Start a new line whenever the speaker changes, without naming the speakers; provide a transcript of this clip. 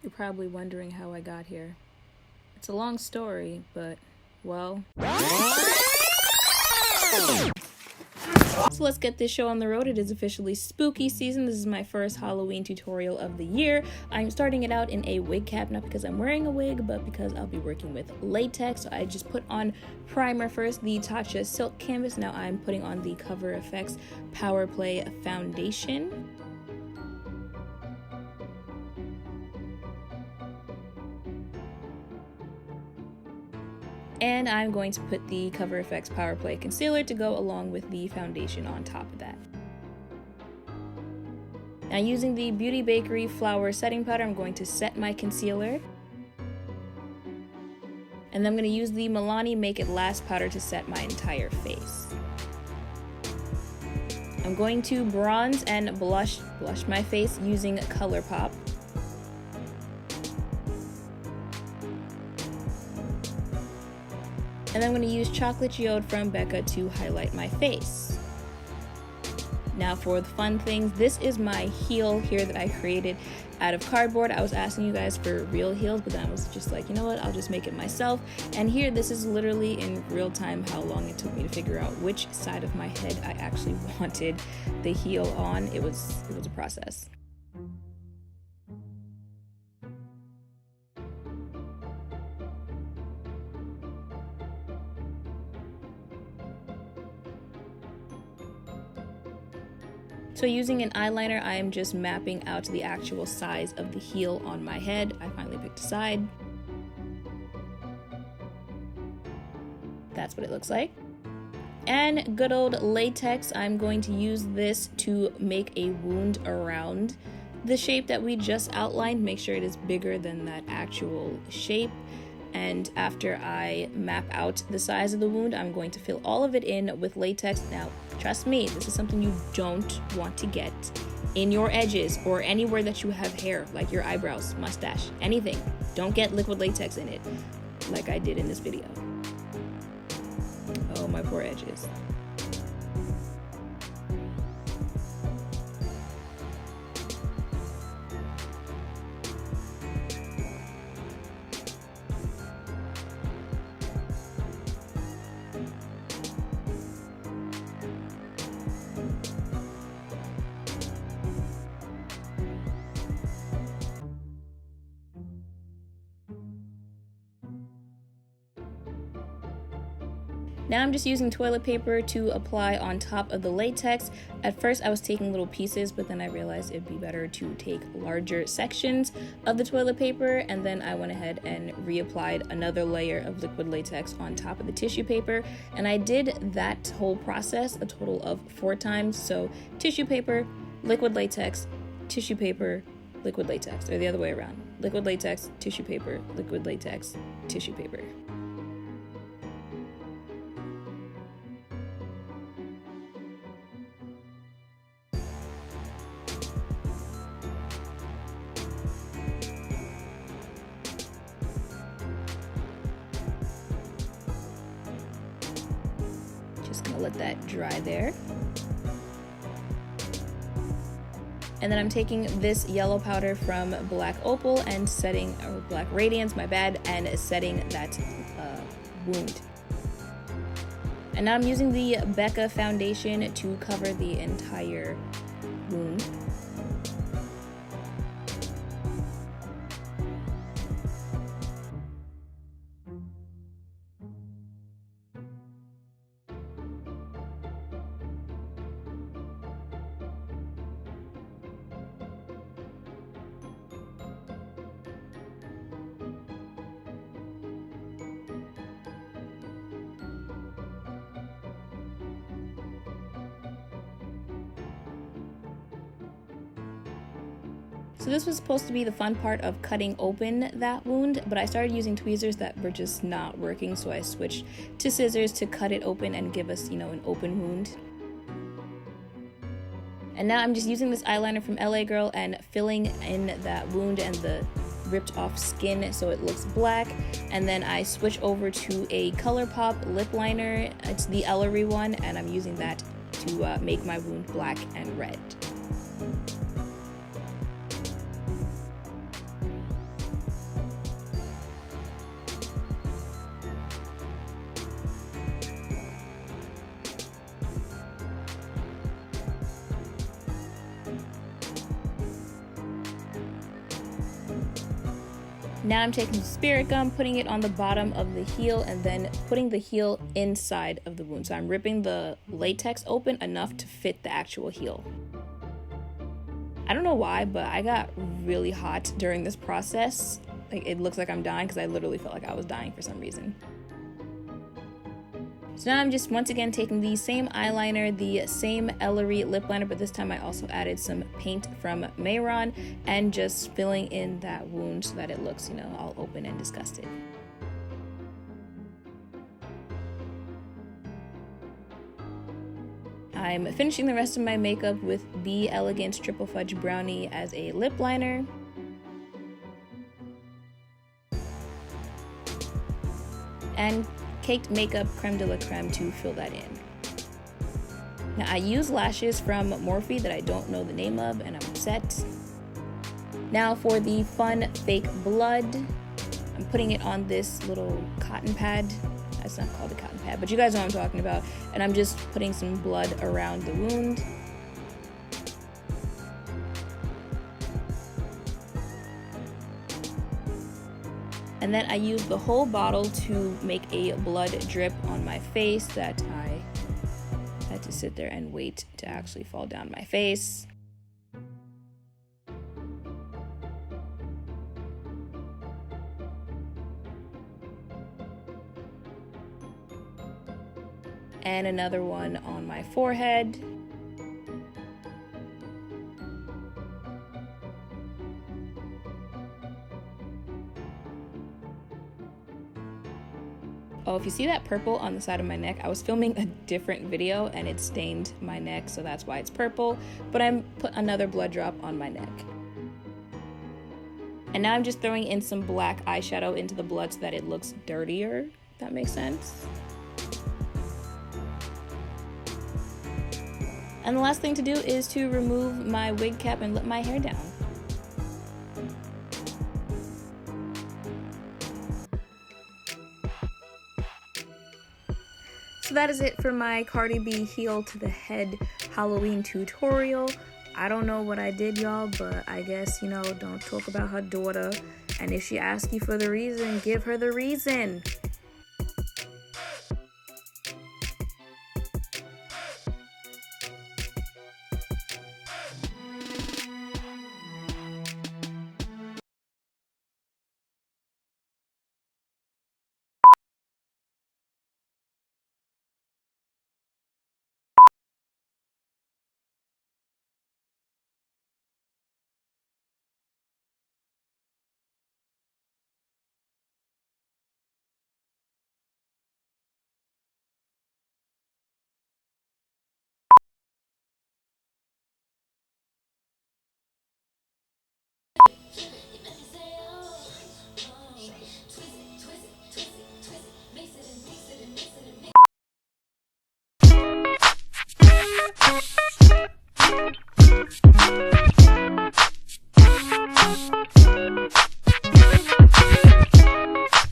You're probably wondering how I got here. It's a long story, but, well... So let's get this show on the road. It is officially spooky season. This is my first Halloween tutorial of the year. I'm starting it out in a wig cap, not because I'm wearing a wig, but because I'll be working with latex. So I just put on primer first, the Tatcha Silk Canvas. Now I'm putting on the CoverFX Power Play Foundation. And I'm going to put the CoverFX Power Play Concealer to go along with the foundation on top of that. Now using the Beauty Bakerie Flower Setting Powder, I'm going to set my concealer. And then I'm going to use the Milani Make It Last powder to set my entire face. I'm going to bronze and blush my face using ColourPop. And then I'm going to use Chocolate Geode from Becca to highlight my face. Now for the fun things, this is my heel here that I created out of cardboard. I was asking you guys for real heels, but then I was just like, you know what, I'll just make it myself. And here, this is literally in real time how long it took me to figure out which side of my head I actually wanted the heel on. It was a process. So using an eyeliner, I am just mapping out the actual size of the heel on my head. I finally picked a side. That's what it looks like. And good old latex, I'm going to use this to make a wound around the shape that we just outlined. Make sure it is bigger than that actual shape. And after I map out the size of the wound, I'm going to fill all of it in with latex. Now, trust me, this is something you don't want to get in your edges or anywhere that you have hair, like your eyebrows, mustache, anything. Don't get liquid latex in it, like I did in this video. Oh, my poor edges. Now I'm just using toilet paper to apply on top of the latex. At first I was taking little pieces, but then I realized it'd be better to take larger sections of the toilet paper, and then I went ahead and reapplied another layer of liquid latex on top of the tissue paper. And I did that whole process a total of 4 times. So tissue paper, liquid latex, tissue paper, liquid latex, or the other way around. Liquid latex, tissue paper, liquid latex, tissue paper. Let that dry there. And then I'm taking this yellow powder from Black Opal and setting, or Black Radiance, my bad, and setting that wound. And now I'm using the Becca foundation to cover the entire wound. So this was supposed to be the fun part of cutting open that wound, but I started using tweezers that were just not working, so I switched to scissors to cut it open and give us, you know, an open wound. And now I'm just using this eyeliner from LA Girl and filling in that wound and the ripped off skin so it looks black. And then I switch over to a ColourPop lip liner. It's the Ellery one, and I'm using that to make my wound black and red. Now I'm taking spirit gum, putting it on the bottom of the heel, and then putting the heel inside of the wound. So I'm ripping the latex open enough to fit the actual heel. I don't know why, but I got really hot during this process. Like, it looks like I'm dying because I literally felt like I was dying for some reason. So now I'm just once again taking the same eyeliner, the same Ellery lip liner, but this time I also added some paint from Mehron and just filling in that wound so that it looks, you know, all open and disgusted. I'm finishing the rest of my makeup with Be Elegant Triple Fudge Brownie as a lip liner. And Caked Makeup Creme de la Creme to fill that in. Now I use lashes from Morphe that I don't know the name of, and I'm set. Now for the fun fake blood, I'm putting it on this little cotton pad. That's not called a cotton pad, but you guys know what I'm talking about. And I'm just putting some blood around the wound. And then I used the whole bottle to make a blood drip on my face that I had to sit there and wait to actually fall down my face. And another one on my forehead. Oh, if you see that purple on the side of my neck, I was filming a different video and it stained my neck, so that's why it's purple, but I put another blood drop on my neck. And now I'm just throwing in some black eyeshadow into the blood so that it looks dirtier, if that makes sense. And the last thing to do is to remove my wig cap and let my hair down. So that is it for my Cardi B heel to the head Halloween tutorial. I don't know what I did, y'all, but I guess, you know, don't talk about her daughter. And if she asks you for the reason, give her the reason.